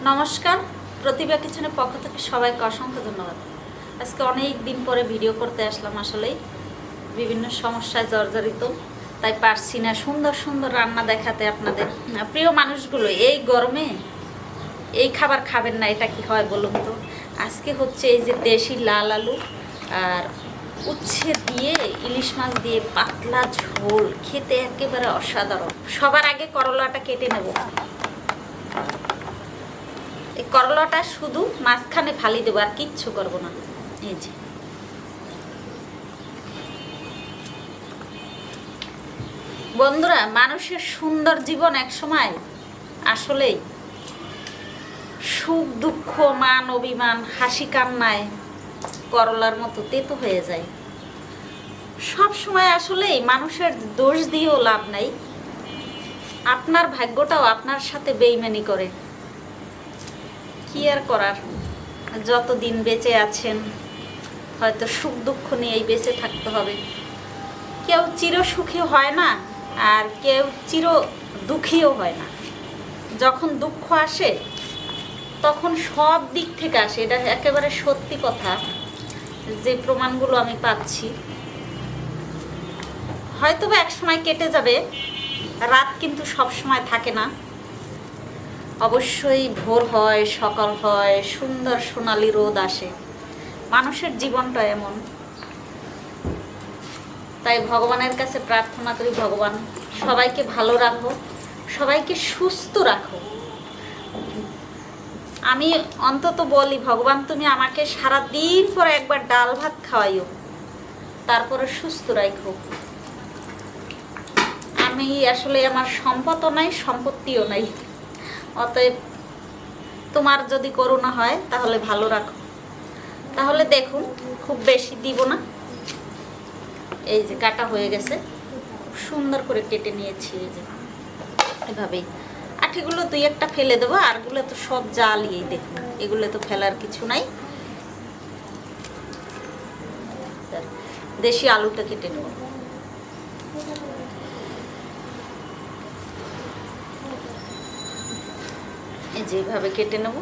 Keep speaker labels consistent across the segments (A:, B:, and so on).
A: নমস্কার, প্রতিভা কিচেনের পক্ষ থেকে সবাইকে অসংখ্য ধন্যবাদ। আজকে অনেক দিন পরে ভিডিও করতে আসলাম। আসলেই বিভিন্ন সমস্যায় জর্জরিত, তাই পারছি না সুন্দর সুন্দর রান্না দেখাতে আপনাদের। প্রিয় মানুষগুলো, এই গরমে এই খাবার খাবেন না, এটা কি হয় বলুন তো? আজকে হচ্ছে এই যে দেশি লাল আলু আর উচ্ছে দিয়ে ইলিশ মাছ দিয়ে পাতলা ঝোল, খেতে একেবারে অসাধারণ। সবার আগে করলাটা কেটে নেব। এই করলাটা শুধু মাঝখানে ফালি দেবো, আর কিচ্ছু করবো না। এই যে বন্ধুরা, মানুষের সুন্দর জীবন এক সময় আসলেই সুখ দুঃখ মান অভিমান হাসি কান্নায় করলার মতো তেতো হয়ে যায়। সব সময় আসলেই মানুষের দোষ দিয়েও লাভ নাই। আপনার ভাগ্যটাও আপনার সাথে বেইমানি করে। কি আর করার, যতদিন বেঁচে আছেন হয়তো সুখ দুঃখ নিয়েই বেঁচে থাকতে হবে। কেউ চির সুখী হয় না, আর কেউ চির দুঃখীও হয় না। যখন দুঃখ আসে তখন সব দিক থেকে আসে, এটা একেবারে সত্যি কথা, যে প্রমাণগুলো আমি পাচ্ছি। হয়তো বা এক সময় কেটে যাবে, রাত কিন্তু সব সময় থাকে না। অবশ্যই ভোর হয়, সকাল হয়, সুন্দর সোনালি রোদ আসে। মানুষের জীবনটা এমন। তাই ভগবানের কাছে প্রার্থনা করি, ভগবান সবাইকে ভালো রাখো, সবাইকে সুস্থ রাখো। আমি অন্তত বলি, ভগবান তুমি আমাকে সারা দিন পরে একবার ডাল ভাত খাওয়াইও, তারপরে সুস্থ রাখো। আমি আসলে আমার সম্পদও নাই, সম্পত্তিও নাই। অতএব তোমার যদি করুণা হয় তাহলে ভালো রাখো। তাহলে দেখুন, খুব বেশি দিব না। এই যে কাটা হয়ে গেছে, খুব সুন্দর করে কেটে নিয়েছি। এই যে এভাবেই। আঠিগুলো দুই একটা ফেলে দেবো, আরগুলো তো সব জ্বালিয়েই দেখুন, এগুলো তো ফেলার কিছু নাই। দেশি আলুটা কেটে নেব। এই যেভাবে কেটে নেব।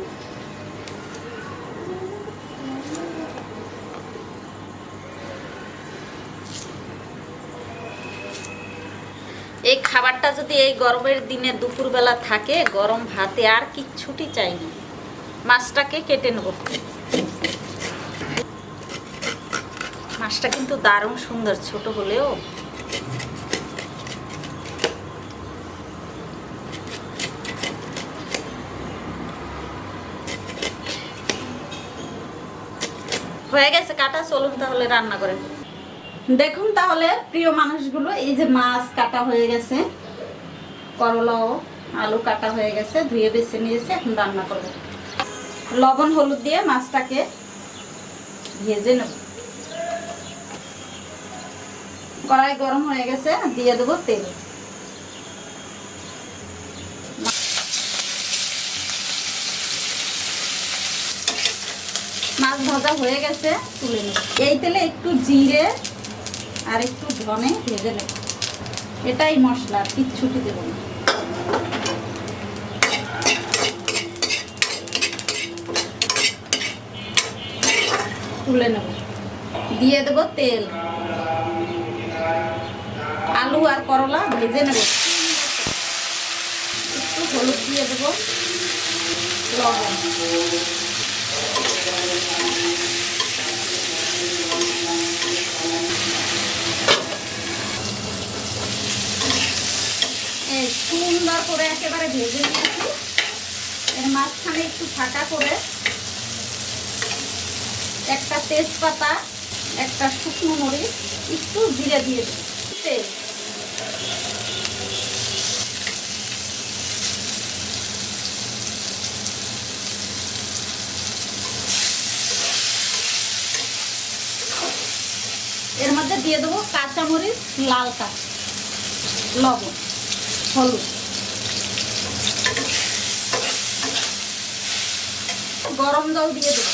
A: এই খাবারটা যদি এই গরমের দিনে দুপুরবেলা থাকে, গরম ভাতে আর কিচ্ছুটি চাই না। মাছটাকে কেটে নেব। মাছটা কিন্তু দারুণ সুন্দর, ছোট হলেও। হয়ে গেছে কাটা, চলুন তাহলে রান্না করে। দেখুন তাহলে প্রিয় মানুষগুলো, এই যে মাছ কাটা হয়ে গেছে, করলাও আলু কাটা হয়ে গেছে, ধুয়ে বেছে নিয়েছে। এখন রান্না করব। লবণ হলুদ দিয়ে মাছটাকে ভেজে নেব। কড়াই গরম হয়ে গেছে, দিয়ে দেবো তেল। মাছ ভাজা হয়ে গেছে, তুলে নেব। এই তেলে একটু জিরে আর একটু ধনে ভেজে নেব। এটাই মশলা, কিচ্ছুটি দেব না। তুলে নেব, দিয়ে দেব তেল। আলু আর করলা ভেজে নেব। একটু হলুদ দিয়ে দেব, লবণ। সুন্দর করে একেবারে ভেজে নিয়েছি। এর মাঝখানে একটু ফাঁকা করে একটা তেজপাতা, একটা শুকনো মরিচ, একটু জিরে দিয়ে দেব। এর মধ্যে দিয়ে দেবো কাঁচামরিচ, লাল কাঁচা, লবণ, হলুদ, গরম জল দিয়ে দেবো।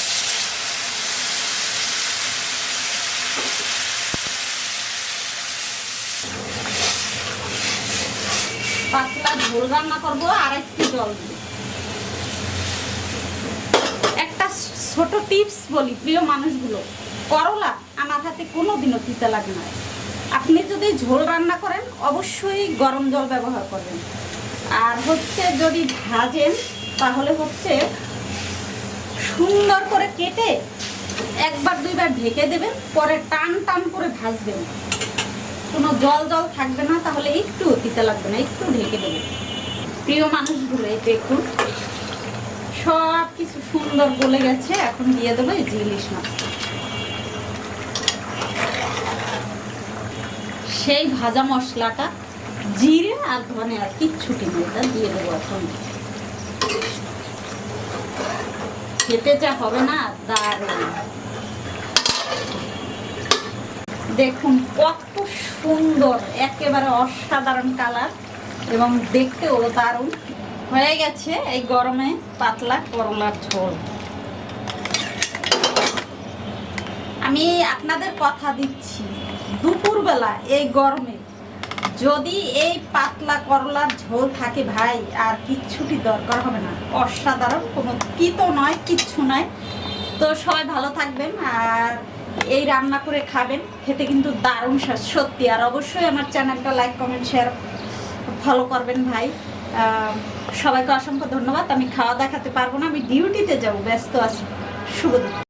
A: পাতলা ঝোল রান্না করবো, আর একটু জল দিয়ে। ছোট টিপস বলি প্রিয় মানুষগুলো, করলা আমার হাতে কোনো দিনও তিতা লাগে না। আপনি যদি ঝোল রান্না করেন অবশ্যই গরম জল ব্যবহার করবেন, আর হচ্ছে যদি ভাজেন তাহলে হচ্ছে সুন্দর করে কেটে একবার দুইবার ঢেকে দেবেন, পরে টান টান করে ভাজবেন, কোনো জল জল থাকবে না, তাহলে একটু তিতা লাগবে না, একটু ঢেকে দেবেন। প্রিয় মানুষগুলো এই দেখুন সব কিছু সুন্দর গলে গেছে। এখন দিয়ে দেবো এই যে ইলিশ মাছ, সেই ভাজা মশলাটা, জিরে আর ধনে আর কিচ্ছুটি নেই, এটা দিয়ে দেবো। এখন খেতে যা হবে না দারুণ। দেখুন কত সুন্দর, একেবারে অসাধারণ কালার এবং দেখতেও দারুণ হয়ে গেছে এই গরমে পাতলা করলার ঝোল। আমি আপনাদের কথা দিচ্ছি, দুপুরবেলা এই গরমে যদি এই পাতলা করলার ঝোল থাকে ভাই, আর কিচ্ছুটি দরকার হবে না, অসাধারণ, কোনো তিতো নয়, কিচ্ছু নয়। তো সবাই ভালো থাকবেন আর এই রান্না করে খাবেন, খেতে কিন্তু দারুণ স্বাদ সত্যি। আর অবশ্যই আমার চ্যানেলটা লাইক কমেন্ট শেয়ার ফলো করবেন ভাই। সবাইকে অসংখ্য ধন্যবাদ। আমি খাওয়া দেখাতে পারবো না, আমি ডিউটিতে যাবো, ব্যস্ত আছি। শুভ দুপুর।